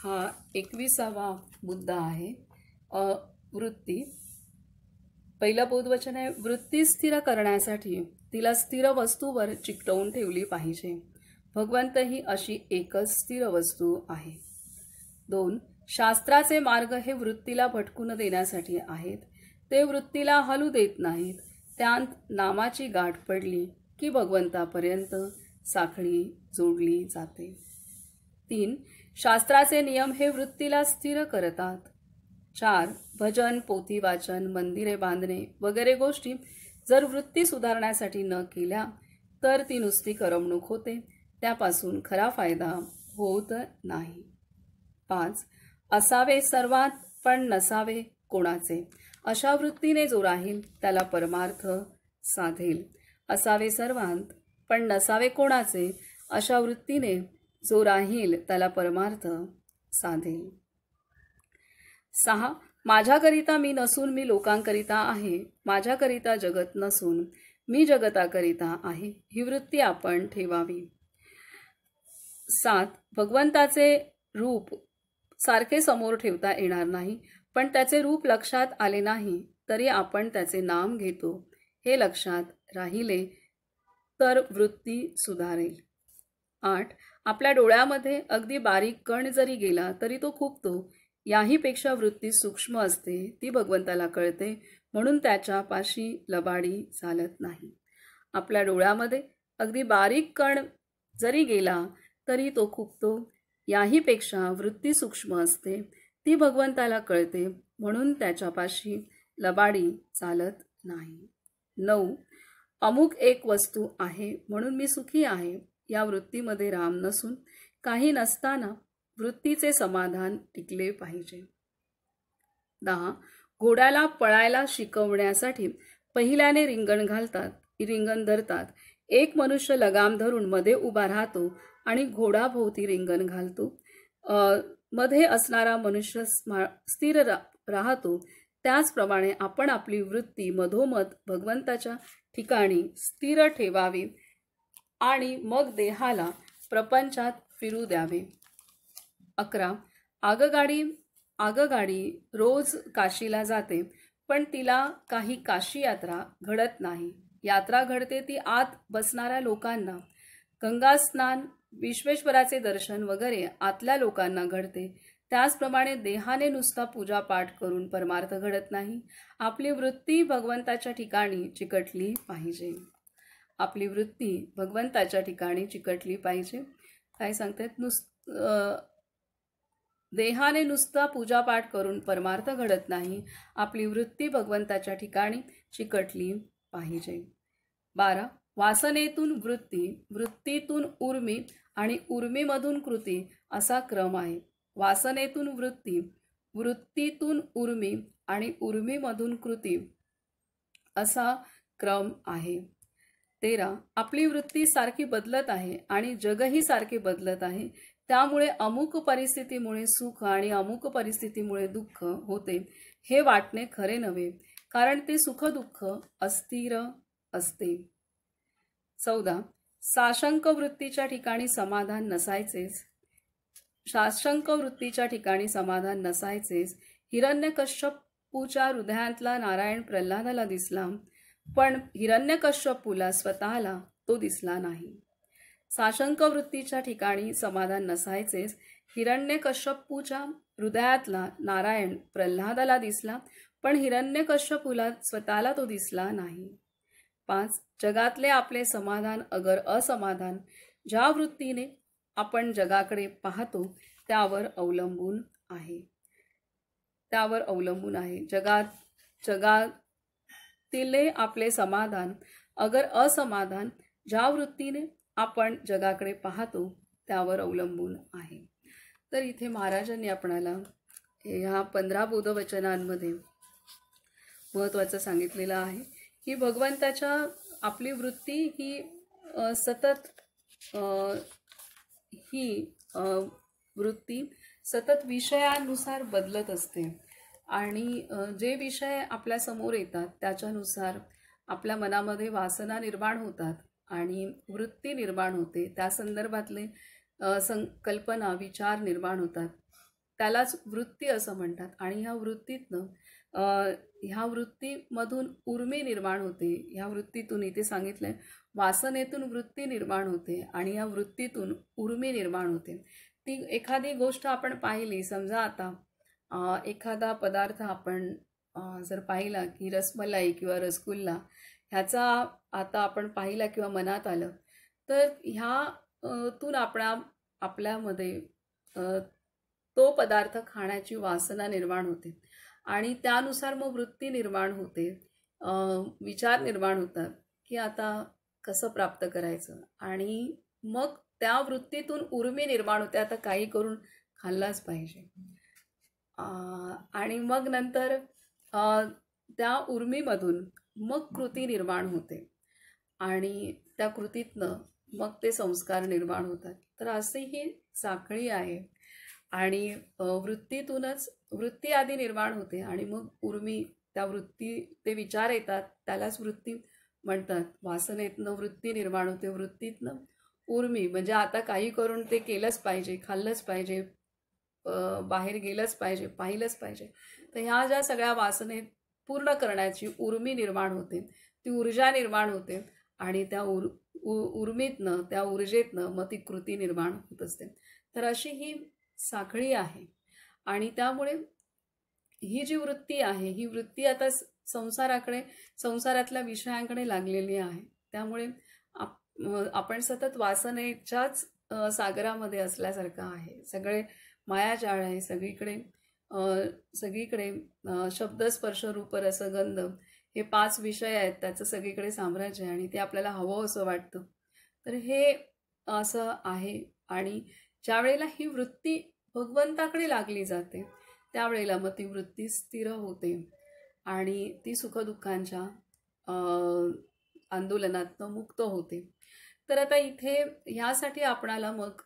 हा 21वा मुद्दा आहे. वृत्ती. पहिलं बोधवचन आहे, वृत्ती स्थिर करण्यासाठी तिला स्थिर वस्तूवर चिकटवून ठेवली पाहिजे. भगवंत ही अशी एकच स्थिर वस्तू आहे. 2. शास्त्राचे मार्ग हे वृत्तीला भटकून देण्यासाठी आहेत. ते वृत्तीला हलू देत नाहीत. त्यात नामाची गाठ पडली की भगवंतापर्यंत साखळी जोडली जाते. 3. शास्त्राचे नियम हे वृत्तीला स्थिर करतात. 4. भजन, पोथी वाचन, मंदिरे बांधणे वगैरे गोष्टी जर वृत्ती सुधारण्यासाठी न केल्या तर ती नुसती करमणूक होते, त्यापासून खरा फायदा होत नाही. 5. असावे सर्वात पण नसावे कोणाचे, अशा वृत्तीने जो राहील त्याला परमार्थ साधेल. असावे सर्वांत पण नसावे कोणाचे, अशा वृत्तीने जो राहील त्याला परमार्थ साधेल. 6. माझ्याकरिता मी नसून मी लोकांकरिता आहे. माझ्याकरिता जगत नसून मी जगताकरिता आहे, ही वृत्ती आपण ठेवावी. 7. भगवंताचे रूप सारखे समोर ठेवता येणार नाही, पण त्याचे रूप लक्षात आले नाही तरी आपण त्याचे नाम घेतो, हे लक्षात राहिले तर वृत्ती सुधारेल. 8. आपल्या डोळ्यामध्ये अगदी बारीक कण जरी गेला तरी तो खुपतो. याहीपेक्षा वृत्ती सूक्ष्म असते, ती भगवंताला कळते, म्हणून त्याच्यापाशी लबाडी चालत नाही. आपल्या डोळ्यामध्ये अगदी बारीक कण जरी गेला तरी तो खुपतो. याहीपेक्षा वृत्ती सूक्ष्म असते, ती भगवंताला कळते, म्हणून त्याच्यापाशी लबाडी चालत नाही. 9. अमुक एक वस्तू आहे म्हणून मी सुखी आहे, या वृत्तीमध्ये राम नसून काही नसताना वृत्तीचे समाधान टिकले पाहिजे. 10. घोड्याला पळायला शिकवण्यासाठी पहिल्याने रिंगण धरतात. एक मनुष्य लगाम धरून मध्ये उभा राहतो आणि घोडाभोवती रिंगण घालतो. मध्ये असणारा मनुष्य स्थिर राहतो. त्याचप्रमाणे आपण आपली वृत्ती मधोमध भगवंताच्या ठिकाणी स्थिर ठेवावी आणि मग देहाला प्रपंचात फिरू द्यावे. 11. आगगाडी रोज काशीला जाते, पण तिला काही काशी यात्रा घडत नाही. यात्रा घडते ती आत बसणाऱ्या लोकांना. गंगा स्नान, विश्वेश्वराचे दर्शन वगैरे आतल्या लोकांना घडते. त्याचप्रमाणे देहाने नुसता पूजापाठ करून परमार्थ घडत नाही. आपली वृत्ती भगवंताच्या ठिकाणी चिकटली पाहिजे. आपली वृत्ती भगवंताच्या ठिकाणी चिकटली पाहिजे. काय सांगतात? देहाने नुसता पूजापाठ करून परमार्थ घडत नाही. आपली वृत्ती भगवंताच्या ठिकाणी चिकटली पाहिजे. 12. वासनेतून वृत्ती, वृत्तीतून उर्मी आणि उर्मीमधून कृती असा क्रम आहे. वासनेतून वृत्ती, वृत्तीतून उर्मी आणि उर्मीमधून कृती असा क्रम आहे. 13. आपली वृत्ती सारखी बदलत आहे आणि जगही सारखे बदलत आहे. त्यामुळे अमुक परिस्थितीमुळे सुख आणि अमुक परिस्थितीमुळे दुःख होते हे वाटणे खरे नव्हे, कारण ते सुख दुःख अस्थिर असते. 14. साशंक वृत्तीच्या ठिकाणी समाधान नसायचेच. साशंक वृत्तीच्या ठिकाणी समाधान नसायचेच. हिरण्यकश्यपूच्या हृदयातला नारायण प्रल्हादाला दिसला, पण हिरण्यकश्यपूला स्वतःला तो दिसला नाही. साशंक वृत्तीच्या ठिकाणी समाधान नसायचेच. हिरण्यकश्यपूच्या हृदयातला नारायण प्रल्हादाला दिसला, पण हिरण्यकश्यपूला स्वतःला तो दिसला नाही. 5. जगातले आपले समाधान अगर असमाधान ज्या वृत्तीने आपण जगाकडे पाहतो त्यावर अवलंबून आहे. जगातीले आपले समाधान अगर असमाधान ज्या वृत्तीने आपण जगाकडे पाहतो त्यावर अवलंबून आहे. तर इथे महाराजांनी आपणाला ह्या 15 बोधवचनांमध्ये महत्त्वाचं सांगितलेलं आहे की भगवंताच्या आपली वृत्ती ही सतत विषयानुसार बदलत असते आणि जे विषय आपल्या समोर येतात त्याच्यानुसार आपल्या मनामध्ये वासना निर्माण होतात आणि वृत्ती निर्माण होते. त्या संदर्भातले संकल्पना विचार निर्माण होतात. त्यालाच वृत्ती असं म्हणतात. आणि ह्या वृत्तीमधून उर्मी निर्माण होते. ह्या वृत्तीतून इथे सांगितलंय वासनेतून वृत्ती निर्माण होते आणि या वृत्तीतून उर्मी निर्माण होते. ती एखादी गोष्ट आपण पाहिली, समजा आता एखादा पदार्थ आपण जर पाहिला की रसमलाई किंवा रसगुल्ला ह्याचा आता आपण पाहिला किंवा मनात आलं, तर तून आपल्यामध्ये तो पदार्थ खाण्याची वासना निर्माण होते आणि त्यानुसार मग वृत्ती निर्माण होते, विचार निर्माण होतात की आता कसं प्राप्त करायचं. आणि मग त्या वृत्तीतून उर्मी निर्माण होते, आता काही करून खाल्लाच पाहिजे. आणि मग नंतर त्या उर्मीमधून मग कृती निर्माण होते आणि त्या कृतीतनं मग ते संस्कार निर्माण होतात. तर अशी ही साखळी आहे. आणि वृत्तीतूनच वृत्ती आधी निर्माण होते आणि मग उर्मी, त्या वृत्ती, ते विचार येतात त्यालाच वृत्ती म्हणतात. वासनेतनं वृत्ती निर्माण होते, वृत्तीतनं उर्मी, म्हणजे आता काही करून ते केलंच पाहिजे, खाल्लंच पाहिजे, बाहेर गेलंच पाहिजे, पाहिलंच पाहिजे. तर ह्या ज्या सगळ्या वासनेत पूर्ण करण्याची उर्मी निर्माण होते, ती ऊर्जा निर्माण होते आणि त्या उर्मीतनं, त्या ऊर्जेतनं मग ती कृती निर्माण होत असते. तर अशी ही साखळी आहे. आणि त्यामुळे ही जी वृत्ती आहे, ही वृत्ती आता संसारातल्या विषयांकडे लागलेली आहे. त्यामुळे आपण सतत वासनेच्याच सागरामध्ये असल्यासारखं आहे. सगळे मायाजाळ आहे सगळीकडे. सगळीकडे शब्द, स्पर्श, रूप, रस, गंध हे 5 विषय आहेत, त्याचं सगळीकडे साम्राज्य आहे आणि ते आपल्याला हवं असं वाटतं. तर हे असं आहे. आणि ज्या वेळेला ही वृत्ती भगवंताकडे लागली जाते त्यावेळेला मग ती वृत्ती स्थिर होते आणि ती सुखदुःखांच्या आंदोलनातनं मुक्त होते. तर आता इथे ह्यासाठी आपणाला मग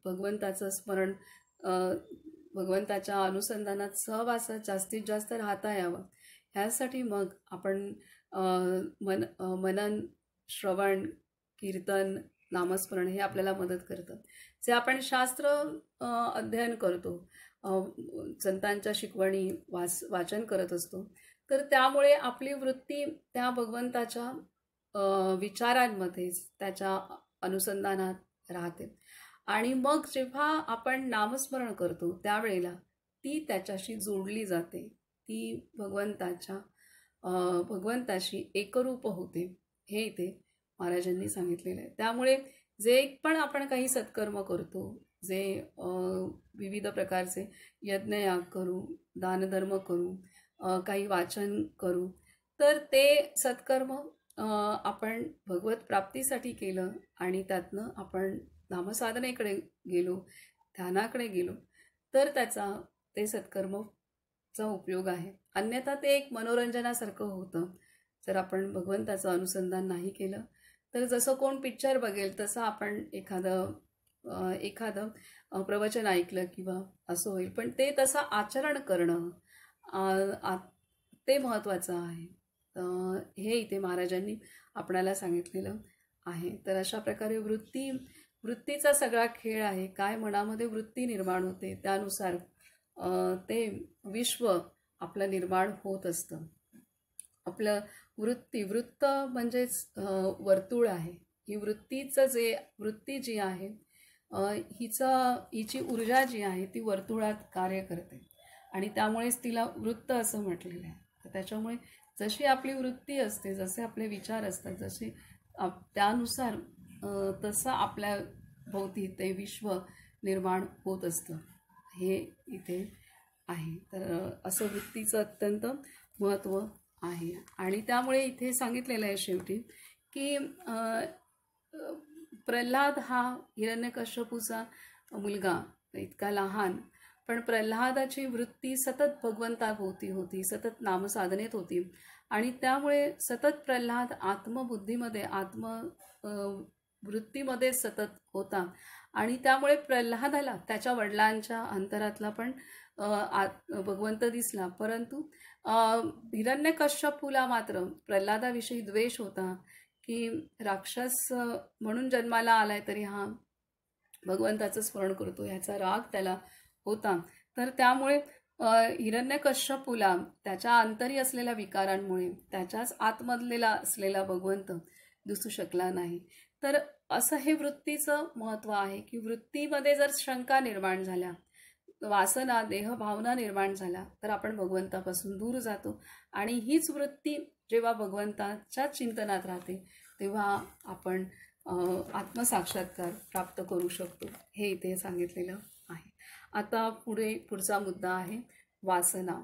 भगवंताचं स्मरण, भगवंताच्या अनुसंधानात, सहवासात जास्तीत जास्त राहता यावं, ह्यासाठी मग आपण मनन, श्रवण, कीर्तन, नामस्मरण हे आपल्याला मदत करतं. जे आपण शास्त्र अध्ययन करतो, संतांच्या शिकवणी वाचन करत असतो, तर त्यामुळे आपली वृत्ती त्या भगवंताच्या विचारांमध्येच, त्याच्या अनुसंधानात राहते. आणि मग जेव्हा आपण नामस्मरण करतो त्यावेळेला ती त्याच्याशी जोडली जाते, ती भगवंताशी एकरूप होते. हे इथे महाराजांनी सांगितलेलं आहे. त्यामुळे जे पण आपण काही सत्कर्म करतो, जे विविध प्रकारचे यज्ञयाग करू, दानधर्म करू, काही वाचन करू, तर ते सत्कर्म आपण भगवत प्राप्तीसाठी केलं आणि त्यातनं आपण नामसाधनेकडे गेलो, ध्यानाकडे गेलो, तर ते सत्कर्मचा उपयोग आहे. अन्यथा ते एक मनोरंजनासारखं होतं. जर आपण भगवंताचं अनुसंधान नाही केलं तर जसं कोण पिक्चर बघेल तसं आपण एखादं प्रवचन ऐकलं किंवा असं होईल, पण ते तसं आचरण करणं ते महत्त्वाचं आहे. हे इथे महाराजांनी आपणाला सांगितलेलं आहे. तर अशा प्रकारे वृत्तीचा सगळा खेळ आहे. काय मनामध्ये वृत्ती निर्माण होते त्यानुसार ते विश्व आपलं निर्माण होत असतं. आपलं वृत्त म्हणजेच वर्तुळ आहे. ही वृत्ती जी आहे, हिची ऊर्जा जी आहे ती वर्तुळात कार्य करते आणि त्यामुळेच तिला वृत्त असं म्हटलेलं आहे. तर त्याच्यामुळे जशी आपली वृत्ती असते, जसे आपले विचार असतात, जसे त्यानुसार तसं आपल्या भोवती ते विश्व निर्माण होत असतं. हे इथे आहे. तर असं वृत्तीचं अत्यंत महत्त्व आहे. आणि त्यामुळे इथे सांगितलेलं आहे शेवटी की प्रल्हाद हा हिरण्यकश्यपूचा मुलगा, इतका लहान, पण प्रल्हादाची वृत्ती सतत भगवंताभोवती होती, सतत नामसाधनेत होती आणि त्यामुळे सतत प्रल्हाद आत्मबुद्धीमध्ये, वृत्तीमध्ये सतत होता आणि त्यामुळे प्रल्हादाला त्याच्या वडिलांच्या अंतरातला पण भगवंत दिसला. परंतु हिरण्यकश्यपूला मात्र प्रल्हादाविषयी द्वेष होता की राक्षस म्हणून जन्माला आलाय तरी हा भगवंताचं स्मरण करतो, ह्याचा राग त्याला होता. तर त्यामुळे हिरण्यकश्यपूला त्याच्या अंतरी असलेल्या विकारांमुळे त्याच्याच आतमधलेला असलेला भगवंत दिसू शकला नाही. तर असं हे वृत्तीचं महत्त्व आहे की वृत्तीमध्ये जर शंका निर्माण झाल्या, वासना देहभावना निर्माण झाल्या, तर आपण भगवंतापासून दूर जातो. आणि हीच वृत्ती जेव्हा भगवंताच्या चिंतनात राहते तेव्हा आपण आत्मसाक्षात्कार प्राप्त करू शकतो, हे इथे सांगितलेलं आहे. आता पुढचा मुद्दा आहे वासना.